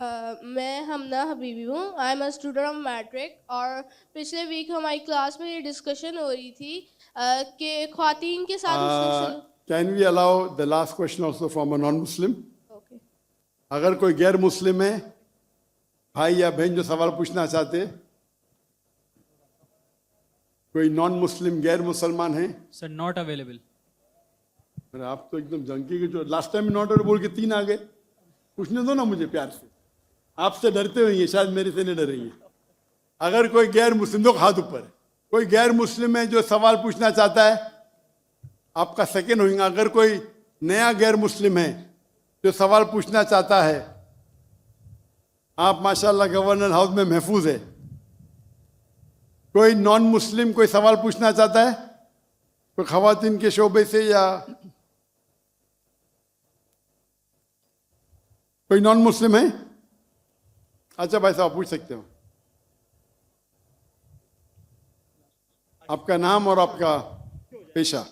मैं हमना हबीबी हूँ। I am a student of matric. और पिछले वीक हमारी क्लास में ये डिस्कशन हो रही थी कि ख्वातीन के साथ उसने Can we allow the last question also from a non-Muslim? Okay. अगर कोई गैर मुस्लिम है, भाई या बहन जो सवाल पूछना चाहते, कोई नॉन मुस्लिम गैर मुसलमान है? Sir not available. अरे आप तो एकदम जंकी के जो लास्ट टाइम नॉट अवेलेबल बोल के 3 आ गए। पूछने दो ना मुझे प्यार से। आपसे डरते होंगे, शायद मेरे से नहीं डरेंगे। अगर कोई गैर मुस्लिम, दो हाथ ऊपर, कोई गैर मुस्लिम है जो सवाल पूछना चाहता है, आपका सेकंड होगा। अगर कोई नया गैर मुस्लिम है जो सवाल पूछना चाहता है, आप माशाल्लाह गवर्नर हाउस में महफूज है। कोई नॉन मुस्लिम कोई सवाल पूछना चाहता है, कोई खवातीन के शोबे से या कोई नॉन मुस्लिम है? अच्छा भाई साहब पूछ सकते हो। आपका नाम और आपका पेशा।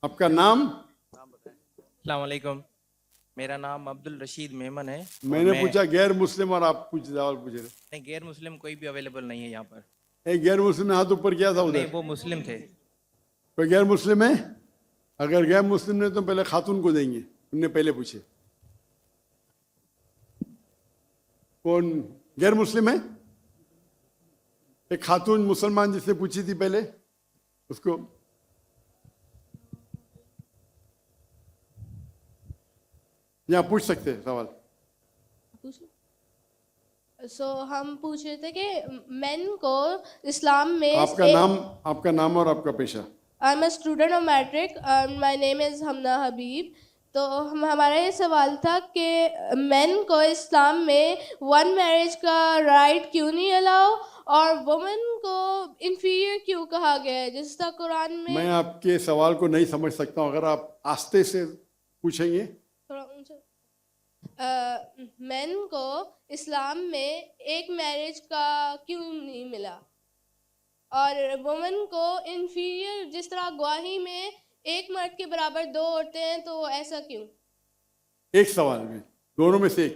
आपका नाम? अस्सलाम वालेकुम, मेरा नाम अब्दुल रशीद मेमन है। मैंने पूछा गैर मुस्लिम और आप कुछ सवाल पूछ रहे। नहीं, गैर मुस्लिम कोई भी अवेलेबल नहीं है यहाँ पर। एक गैर मुस्लिम ने हाथ ऊपर किया था उधर। नहीं, वो मुस्लिम थे। कोई गैर मुस्लिम है? अगर गैर मुस्लिम ने तो पहले खातून को देंगे, उनने पहले पूछे। कौन गैर मुस्लिम है? एक खातून मुसलमान जिसने पूछी थी पहले, उसको। यहाँ पूछ सकते हैं सवाल। हम पूछ रहे थे कि मेन को इस्लाम में आपका नाम और आपका पेशा। I am a student of matric. My name is Hamna Habib. तो हमारा ये सवाल था कि मेन को इस्लाम में वन मैरिज का राइट क्यों नहीं अलाउ, और वुमेन को इंफीरियर क्यों कहा गया है, जिस तरह कुरान में। मैं आपके सवाल को नहीं समझ सकता हूँ, अगर आप आस्ते से पूछेंगे। थोड़ा ऊंचा। मेन को इस्लाम में एक मैरिज का क्यों नहीं मिला, और वुमेन को इंफीरियर, जिस तरह गवाही में एक मर्द के बराबर 2 औरतें हैं, तो ऐसा क्यों? एक सवाल में, दोनों में से एक।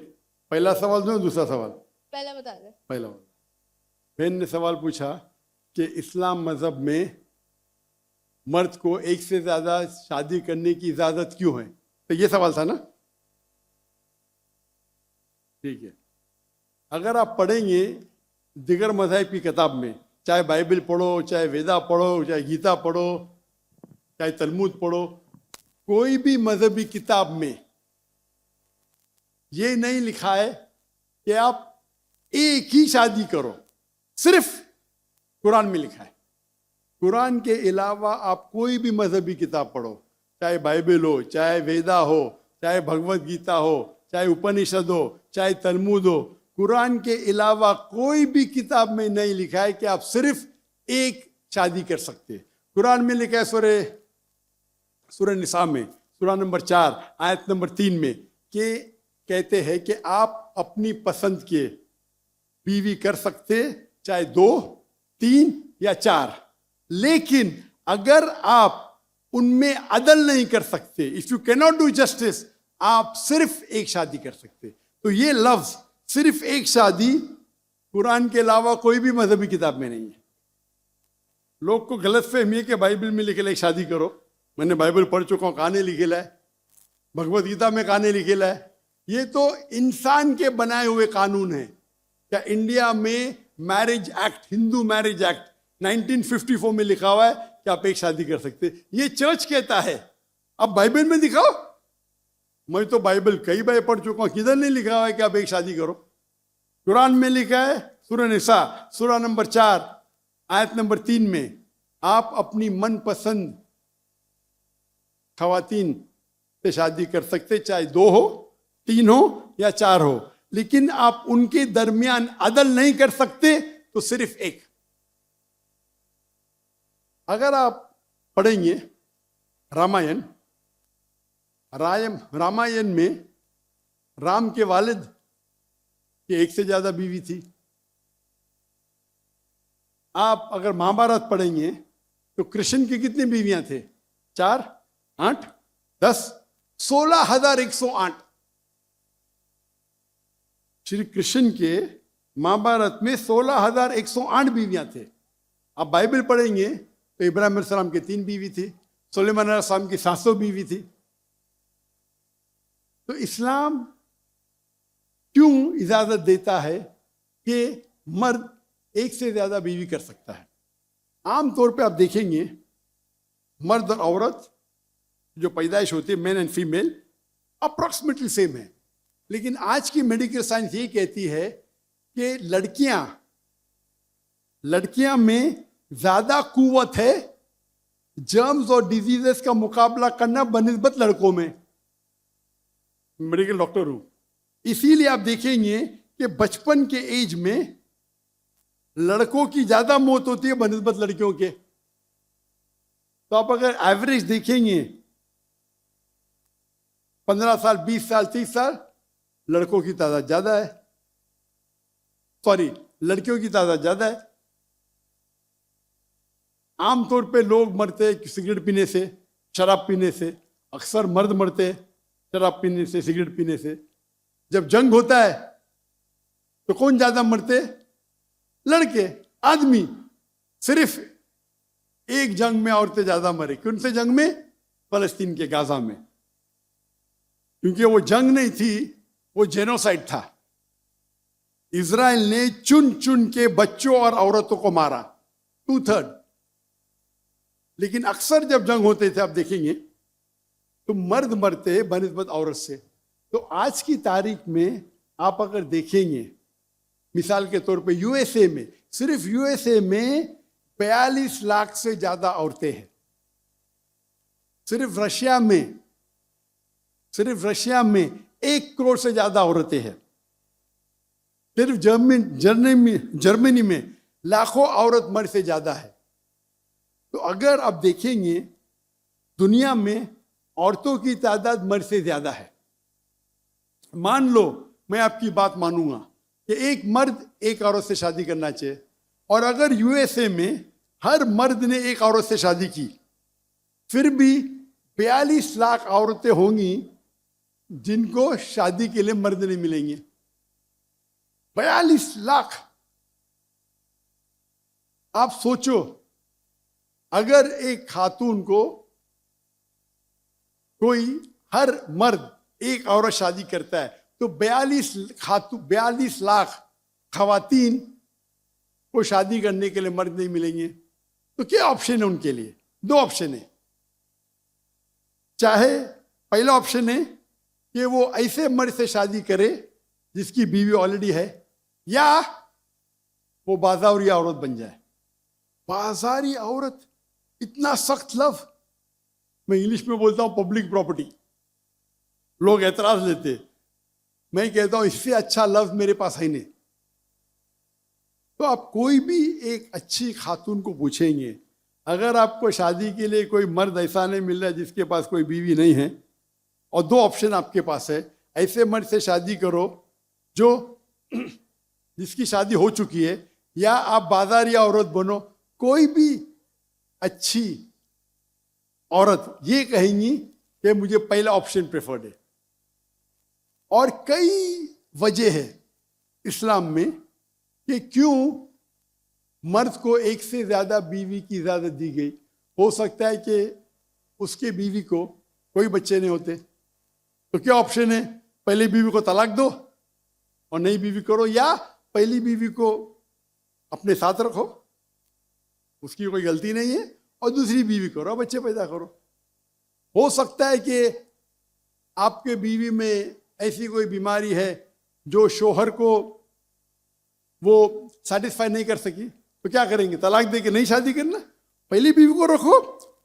पहला सवाल दो, दूसरा सवाल। पहला बता दें। पहला बहन ने सवाल पूछा कि इस्लाम मजहब में मर्द को एक से ज्यादा शादी करने की इजाजत क्यों है, तो ये सवाल था ना। ठीक है, अगर आप पढ़ेंगे दिगर मज़हब की किताब में, चाहे बाइबल पढ़ो, चाहे वेदा पढ़ो, चाहे गीता पढ़ो, चाहे तलमुद पढ़ो, कोई भी मजहबी किताब में ये नहीं लिखा है कि आप एक ही शादी करो। सिर्फ कुरान में लिखा है। कुरान के अलावा आप कोई भी मजहबी किताब पढ़ो, चाहे बाइबल हो, चाहे वेदा हो, चाहे भगवत गीता हो, चाहे उपनिषद हो, चाहे तलमुद हो, कुरान के अलावा कोई भी किताब में नहीं लिखा है कि आप सिर्फ एक शादी कर सकते। कुरान में लिखा है सूरह निसा में, सूरह नंबर 4 आयत नंबर 3 में, कि कहते हैं कि आप अपनी पसंद के बीवी कर सकते, चाहे 2, 3 या 4, लेकिन अगर आप उनमें अदल नहीं कर सकते, if you can not do justice, आप सिर्फ एक शादी कर सकते। तो ये लफ्ज सिर्फ एक शादी कुरान के अलावा कोई भी मजहबी किताब में नहीं है। लोग को गलत फहमी है कि बाइबल में लिखेला एक शादी करो। मैंने बाइबल पढ़ चुका हूँ, कहानी लिखेला है, भगवत गीता में कहानी लिखेला है। ये तो इंसान के बनाए हुए कानून है। क्या इंडिया में marriage act, Hindu marriage act 1954 में लिखा हुआ है कि आप एक शादी कर सकते। ये चर्च कहता है, अब बाइबल में दिखाओ। मैं तो बाइबल कई बार पढ़ चुका हूं, किधर नहीं लिखा हुआ है कि आप एक शादी करो। कुरान में लिखा है सूरह निसा सूरह नंबर 4 आयत नंबर 3 में, आप अपनी मनपसंद खवातीन से शादी कर सकते, चाहे 2 हो, 3 हो या 4 हो, लेकिन आप उनके दरमियान अदल नहीं कर सकते, तो सिर्फ एक। अगर आप पढ़ेंगे रामायण, रामायण में राम के वालिद की एक से ज्यादा बीवी थी। आप अगर महाभारत पढ़ेंगे तो कृष्ण की कितनी बीवियां थे? 4, 8, 10, 16,108। श्री कृष्ण के महाभारत में 16,108 बीवियां थे। आप बाइबल पढ़ेंगे तो इब्राहिम अलैहिस्सलाम की 3 बीवी थी, सुलेमान अलैहिस्सलाम की 700 बीवी थी। तो इस्लाम क्यों इजाजत देता है कि मर्द एक से ज्यादा बीवी कर सकता है? आमतौर पे आप देखेंगे मर्द और औरत जो पैदाइश होती है, main and female, approximately same है। लेकिन आज की मेडिकल साइंस ये कहती है कि लड़कियां में ज्यादा कुव्वत है जर्म्स और डिजीजेस का मुकाबला करना बनिस्बत लड़कों में। मेडिकल डॉक्टर हूं, इसीलिए आप देखेंगे कि बचपन के एज में लड़कों की ज्यादा मौत होती है बनिस्बत लड़कियों के। तो आप अगर एवरेज देखेंगे 15 साल, 20 साल, 30 साल, लड़कों की तादाद ज्यादा है, लड़कियों की तादाद ज्यादा है। आमतौर पे लोग मरते हैं सिगरेट पीने से, शराब पीने से। अक्सर मर्द मरते हैं शराब पीने से, सिगरेट पीने से। जब जंग होता है तो कौन ज्यादा मरते? लड़के, आदमी। सिर्फ एक जंग में औरतें ज्यादा मरे। कौन से जंग में? फलस्तीन के गाजा में। क्योंकि वो जंग नहीं थी, वो जेनोसाइड था। इजराइल ने चुन चुन के बच्चों और औरतों को मारा, 2/3। लेकिन अक्सर जब जंग होते थे, आप देखेंगे तो मर्द मरते बनिस्बत औरत से। तो आज की तारीख में आप अगर देखेंगे, मिसाल के तौर पे यूएसए में, सिर्फ यूएसए में 42 लाख से ज्यादा औरतें हैं। सिर्फ रशिया में 1 करोड़ से ज्यादा औरतें हैं। सिर्फ जर्मनी में लाखों औरत मर्द से ज्यादा है। तो अगर आप देखेंगे दुनिया में औरतों की तादाद मर्द से ज्यादा है। मान लो मैं आपकी बात मानूंगा कि एक मर्द एक औरत से शादी करना चाहिए, और अगर यूएसए में हर मर्द ने एक औरत से शादी की, फिर भी 42 लाख औरतें होंगी जिनको शादी के लिए मर्द नहीं मिलेंगे। 42 लाख। आप सोचो, अगर एक खातून को हर मर्द एक औरत शादी करता है तो 42 लाख खवातीन को शादी करने के लिए मर्द नहीं मिलेंगे। तो क्या ऑप्शन है उनके लिए? 2 ऑप्शन है। चाहे पहला ऑप्शन है कि वो ऐसे मर्द से शादी करे जिसकी बीवी ऑलरेडी है, या वो बाजारी औरत बन जाए। बाजारी औरत, इतना सख्त लव। मैं इंग्लिश में बोलता हूं पब्लिक प्रॉपर्टी। लोग एतराज लेते, मैं कहता हूं इससे अच्छा लव मेरे पास है नहीं। तो आप कोई भी एक अच्छी खातून को पूछेंगे, अगर आपको शादी के लिए कोई मर्द ऐसा नहीं मिल रहा है जिसके पास कोई बीवी नहीं है, और 2 ऑप्शन आपके पास है, ऐसे मर्द से शादी करो जो जिसकी शादी हो चुकी है, या आप बाजारी औरत बनो। कोई भी अच्छी औरत ये कहेंगी कि मुझे पहला ऑप्शन प्रेफर्ड है। और कई वजह है इस्लाम में कि क्यों मर्द को एक से ज्यादा बीवी की इजाजत दी गई। हो सकता है कि उसके बीवी को कोई बच्चे नहीं होते, तो क्या ऑप्शन है? पहली बीवी को तलाक दो और नई बीवी करो, या पहली बीवी को अपने साथ रखो, उसकी कोई गलती नहीं है, और दूसरी बीवी करो, बच्चे पैदा करो। हो सकता है कि आपके बीवी में ऐसी कोई बीमारी है जो शोहर को वो सेटिस्फाई नहीं कर सकी, तो क्या करेंगे? तलाक दे के नहीं शादी करना, पहली बीवी को रखो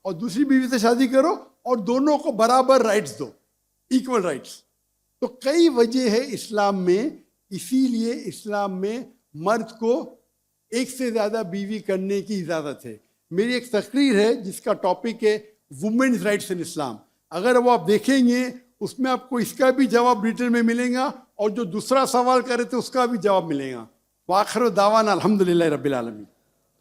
और दूसरी बीवी से शादी करो, और दोनों को बराबर राइट्स दो, इक्वल राइट्स। तो कई वजह है इस्लाम में, इसीलिए इस्लाम में मर्द को एक से ज्यादा बीवी करने की इजाजत है। मेरी एक तकरीर है जिसका टॉपिक है वुमेन्स राइट्स इन इस्लाम। अगर वो आप देखेंगे उसमें आपको इसका भी जवाब डिटेल में मिलेगा, और जो दूसरा सवाल करे थे उसका भी जवाब मिलेगा। वाखिर दावाना अल्हम्दुलिल्लाह रब्बिल आलमीन।